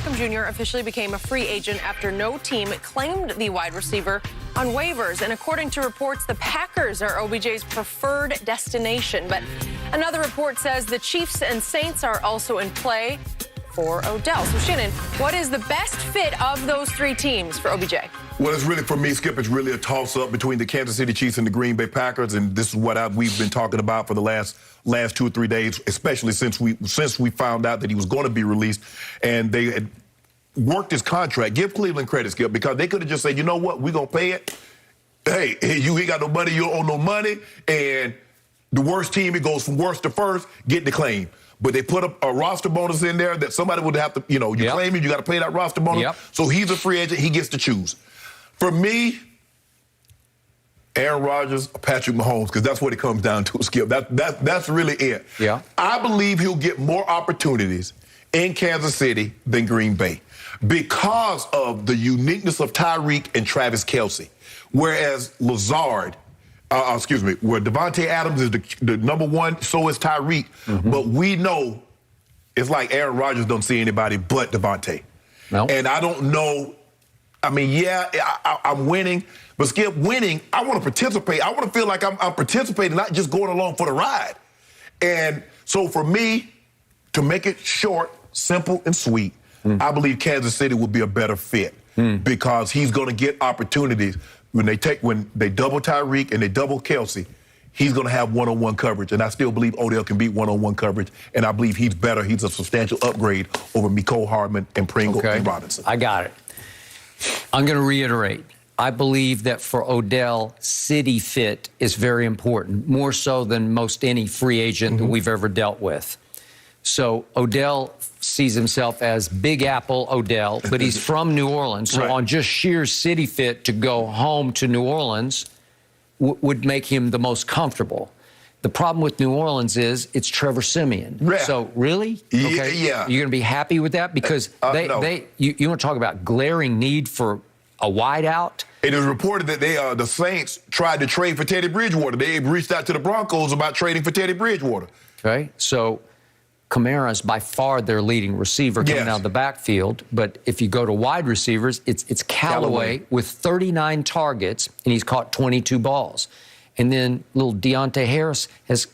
Beckham Jr. officially became a free agent after no team claimed the wide receiver on waivers. And according to reports, the Packers are OBJ's preferred destination. But another report says the Chiefs and Saints are also in play for Odell. So, Shannon, what is the best fit of those three teams for OBJ? Well, it's really, for me, Skip, it's really a toss-up between the Kansas City Chiefs and the Green Bay Packers, and this is what we've been talking about for the last 2 or 3 days, especially since we found out that he was going to be released, and they had worked his contract. Give Cleveland credit, Skip, because they could have just said, you know what, we're going to pay it. Hey, you ain't got no money, you don't owe no money, and the worst team, it goes from worst to first, get the claim. But they put a roster bonus in there that somebody would have to, you claim it, you got to pay that roster bonus. So he's a free agent, he gets to choose. For me, Aaron Rodgers or Patrick Mahomes, because that's what it comes down to, Skip. That's really it. Yeah. I believe he'll get more opportunities in Kansas City than Green Bay because of the uniqueness of Tyreek and Travis Kelce. Whereas where Devontae Adams is the number one, so is Tyreek. But we know it's like Aaron Rodgers don't see anybody but Devontae. No. And I don't know. I mean, yeah, I'm winning, but Skip, winning, I want to participate. I want to feel like I'm participating, not just going along for the ride. And so for me, to make it short, simple, and sweet, I believe Kansas City will be a better fit because he's going to get opportunities. When they double Tyreek and they double Kelce, he's going to have one-on-one coverage. And I still believe Odell can beat one-on-one coverage. And I believe he's better. He's a substantial upgrade over Mecole Hardman and Pringle and Robinson. I got it. I'm going to reiterate. I believe that for Odell, city fit is very important, more so than most any free agent that we've ever dealt with. So Odell sees himself as Big Apple Odell, but he's from New Orleans. So on just sheer city fit to go home to New Orleans would make him the most comfortable. The problem with New Orleans is it's Trevor Siemian. So really? Okay. Yeah. You're going to be happy with that? Because you want to talk about glaring need for a wideout? It is reported that the Saints tried to trade for Teddy Bridgewater. They reached out to the Broncos about trading for Teddy Bridgewater. Okay. So Kamara is by far their leading receiver coming out of the backfield. But if you go to wide receivers, it's Callaway with 39 targets, and he's caught 22 balls. And then little Deontay Harris has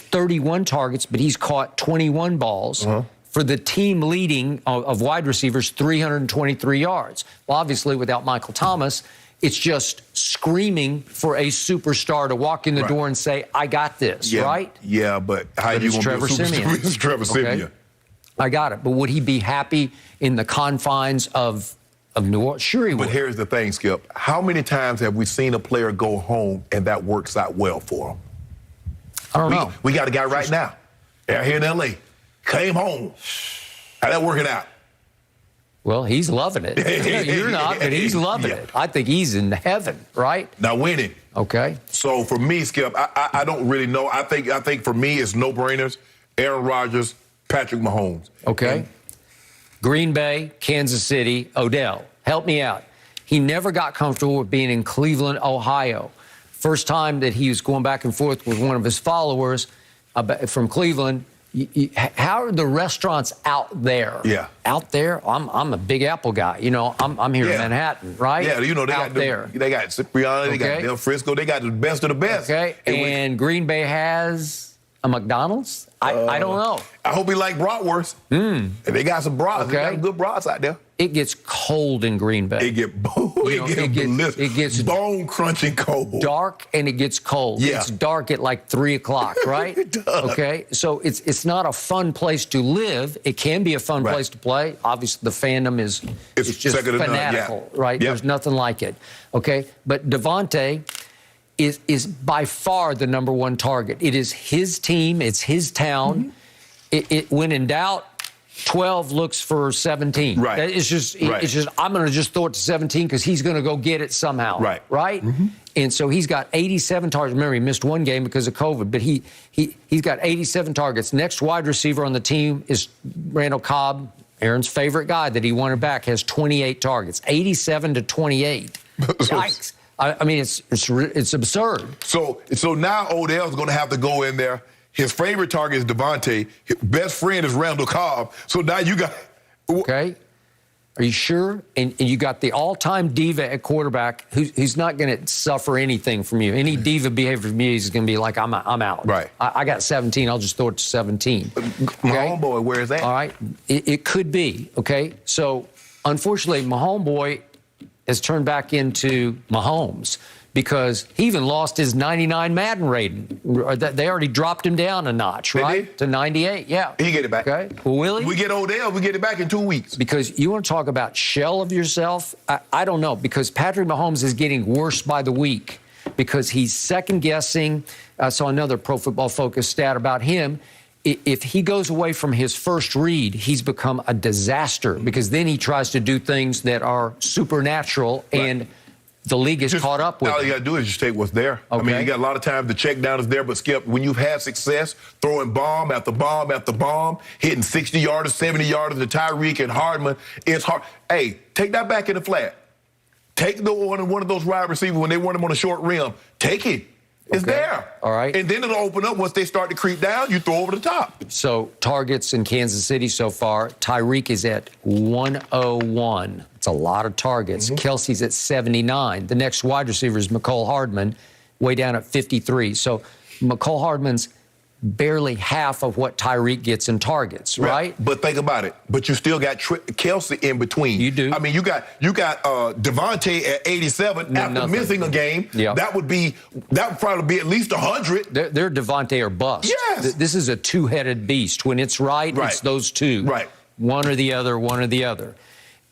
31 targets, but he's caught 21 balls for the team leading of wide receivers, 323 yards. Well, obviously, without Michael Thomas, it's just screaming for a superstar to walk in the door and say, I got this, right? Yeah, but how you going to be a superstar? It's Trevor Siemian. I got it. But would he be happy in the confines of New Orleans? Sure he would. But here's the thing, Skip. How many times have we seen a player go home and that works out well for him? I don't know. We got a guy right now out here in L.A. Came home. How'd that working out? Well, he's loving it. You're not, but he's loving it. I think he's in heaven, right? Now winning. Okay. So for me, Skip, I don't really know. I think for me it's no-brainers. Aaron Rodgers, Patrick Mahomes. Okay. Green Bay, Kansas City, Odell. Help me out. He never got comfortable with being in Cleveland, Ohio. First time that he was going back and forth with one of his followers from Cleveland. How are the restaurants out there? Yeah. Out there? I'm a Big Apple guy. You know, I'm here in Manhattan, right? Yeah, you know, they got Cipriani, they got Del Frisco, they got the best of the best. Okay. And Green Bay has a McDonald's? I don't know. I hope he like bratwurst. And they got some brats. They got good brats out there. It gets cold in Green Bay. It gets bone-crunching cold. Dark, and it gets cold. Yeah. It's dark at like 3 o'clock, right? It does. Okay, so it's not a fun place to live. It can be a fun place to play. Obviously, the fandom is just fanatical, right? There's nothing like it. Okay, but Devontae is by far the number one target. It is his team. It's his town. When in doubt, 12 looks for 17. Right. It's just I'm going to just throw it to 17 because he's going to go get it somehow. Right. Right? And so he's got 87 targets. Remember, he missed one game because of COVID, but he's got 87 targets. Next wide receiver on the team is Randall Cobb, Aaron's favorite guy that he wanted back, has 28 targets. 87 to 28. Yikes. I mean, it's absurd. So now Odell's going to have to go in there. His favorite target is Devontae. His best friend is Randall Cobb. So now you got... Okay. Are you sure? And you got the all-time diva at quarterback who's not going to suffer anything from you. Any diva behavior from you is going to be like, I'm out. Right. I got 17. I'll just throw it to 17. My homeboy, where is that? All right. It could be, okay? So, unfortunately, my homeboy has turned back into Mahomes because he even lost his 99 Madden rating. They already dropped him down a notch, right? To 98, yeah. He get it back. Okay. Well, will he? We get Odell, we get it back in 2 weeks. Because you want to talk about shell of yourself? I don't know, because Patrick Mahomes is getting worse by the week because he's second-guessing. I saw another Pro Football Focus stat about him. If he goes away from his first read, he's become a disaster because then he tries to do things that are supernatural and the league is caught up with all you got to do is just take what's there. Okay. I mean, you got a lot of times the check down is there, but Skip, when you've had success throwing bomb after bomb after bomb, hitting 60-yarders, 70-yarders to Tyreek and Hardman, it's hard. Hey, take that back in the flat. Take one of those wide receivers when they want him on a short rim. Take it. It's there. All right. And then it'll open up once they start to creep down, you throw over the top. So targets in Kansas City so far, Tyreek is at 101. It's a lot of targets. Kelsey's at 79. The next wide receiver is McCole Hardman, way down at 53. So McCole Hardman's barely half of what Tyreek gets in targets, right? But think about it. But you still got Kelsey in between. You do. I mean, you got Devontae at 87 after missing a game. Yeah. That would probably be at least 100. They're Devontae or bust. Yes. This is a two-headed beast. When it's right, it's those two. Right. One or the other, one or the other.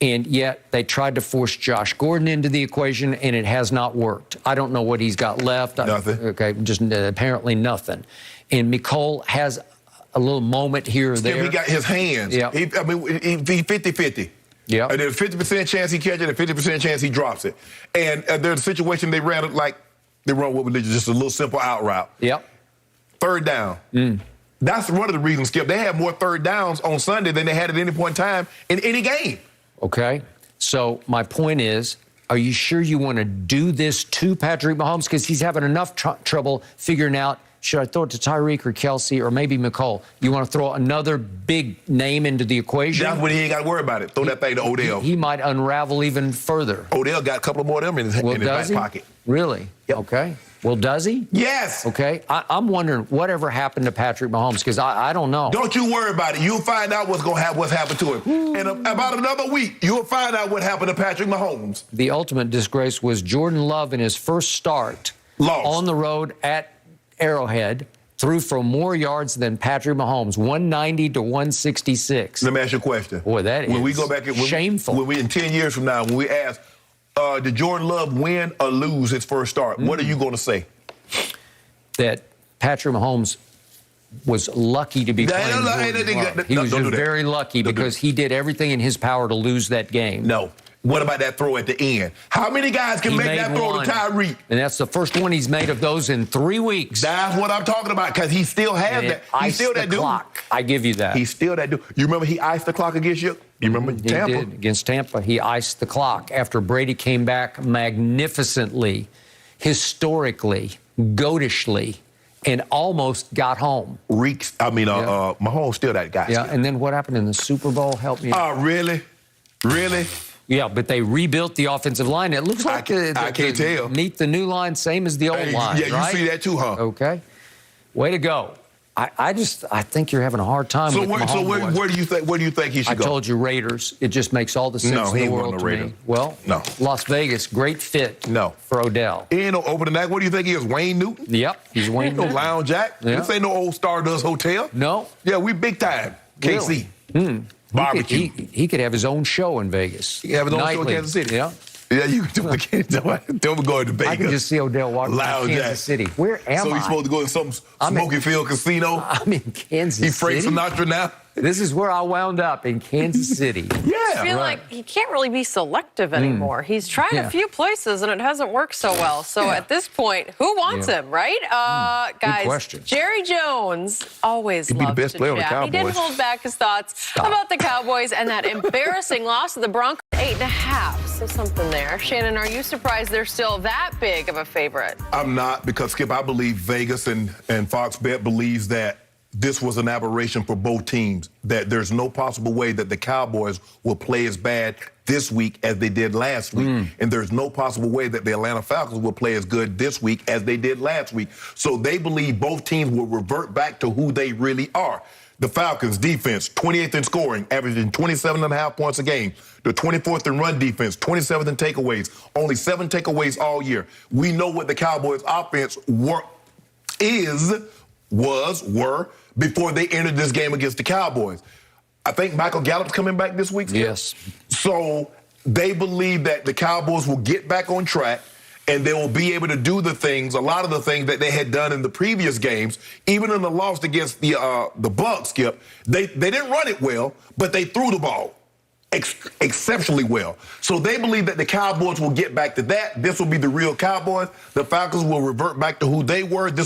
And yet they tried to force Josh Gordon into the equation, and it has not worked. I don't know what he's got left. Nothing. Okay, just apparently nothing. And McCole has a little moment here or there. He got his hands. Yeah. He 50-50. Yeah. And there's a 50% chance he catches it, and a 50% chance he drops it. And there's a situation they ran what was just a little simple out route. Yep. Third down. That's one of the reasons, Skip. They had more third downs on Sunday than they had at any point in time in any game. Okay. So my point is, are you sure you want to do this to Patrick Mahomes? Because he's having enough trouble figuring out, should I throw it to Tyreek or Kelsey or maybe McCole? You want to throw another big name into the equation? That's when he ain't got to worry about it. Throw that thing to Odell. He might unravel even further. Odell got a couple more of them in his back pocket. Really? Yep. Okay. Well, does he? Yes. Okay. I'm wondering whatever happened to Patrick Mahomes, because I don't know. Don't you worry about it. You'll find out what's happened to him. And about another week, you'll find out what happened to Patrick Mahomes. The ultimate disgrace was Jordan Love in his first start. Lost. On the road at Arrowhead, threw for more yards than Patrick Mahomes, 190 to 166. Let me ask you a question. Boy, that is when we go back shameful. When we in 10 years from now, when we ask, did Jordan Love win or lose his first start? What are you going to say? That Patrick Mahomes was lucky to be playing Jordan Love. He was just very lucky because he did everything in his power to lose that game. No. What about that throw at the end? How many guys can make that throw to Tyreek? And that's the first one he's made of those in 3 weeks. That's what I'm talking about, because he still has that. He's still that dude. Clock. I give you that. He's still that dude. You remember he iced the clock against you? You remember Tampa? He did. Against Tampa, he iced the clock after Brady came back magnificently, historically, goatishly, and almost got home. Mahomes still that guy. Yeah, and then what happened in the Super Bowl? Help me. Oh, really? Really? Yeah, but they rebuilt the offensive line. It looks like I can't tell. Meet the new line, same as the old line. Yeah, right? You see that too, huh? Okay. Way to go. I think you're having a hard time with Mahomes. So where do you think he should go? I told you Raiders. It just makes all the sense in the world to me. Well, no. Las Vegas, great fit for Odell. He ain't no over the night. What do you think he is, Wayne Newton? Yep, he's Wayne Newton. No Lounge Jack. Yeah. This ain't no old Stardust Hotel. No. Yeah, we big time. KC. Really? Barbecue. He could have his own show in Vegas. He have his own show in Kansas City. Yeah. Yeah, you can do it. Don't go to Vegas. I can just see Odell walking Lounge to Kansas City. Where am I? So he's supposed to go to some smoky field casino? I'm in Kansas City. He Frank Sinatra now? This is where I wound up, in Kansas City. Yeah. I feel like he can't really be selective anymore. He's tried a few places, and it hasn't worked so well. So at this point, who wants him, right? Guys, question. Jerry Jones always He'd be the loves best to player on the chat. Cowboys. He didn't hold back his thoughts about the Cowboys and that embarrassing loss to the Broncos, 8.5. So something there. Shannon, are you surprised they're still that big of a favorite? I'm not, because, Skip, I believe Vegas and Fox Bet believes that this was an aberration for both teams, that there's no possible way that the Cowboys will play as bad this week as they did last week. And there's no possible way that the Atlanta Falcons will play as good this week as they did last week. So they believe both teams will revert back to who they really are. The Falcons defense, 28th in scoring, averaging 27.5 points a game. The 24th in run defense, 27th in takeaways, only 7 takeaways all year. We know what the Cowboys offense were before they entered this game against the Cowboys. I think Michael Gallup's coming back this week. Yes. So they believe that the Cowboys will get back on track and they will be able to do the things, a lot of the things that they had done in the previous games, even in the loss against the Bucs, Skip. They didn't run it well, but they threw the ball exceptionally well. So they believe that the Cowboys will get back to that. This will be the real Cowboys. The Falcons will revert back to who they were. This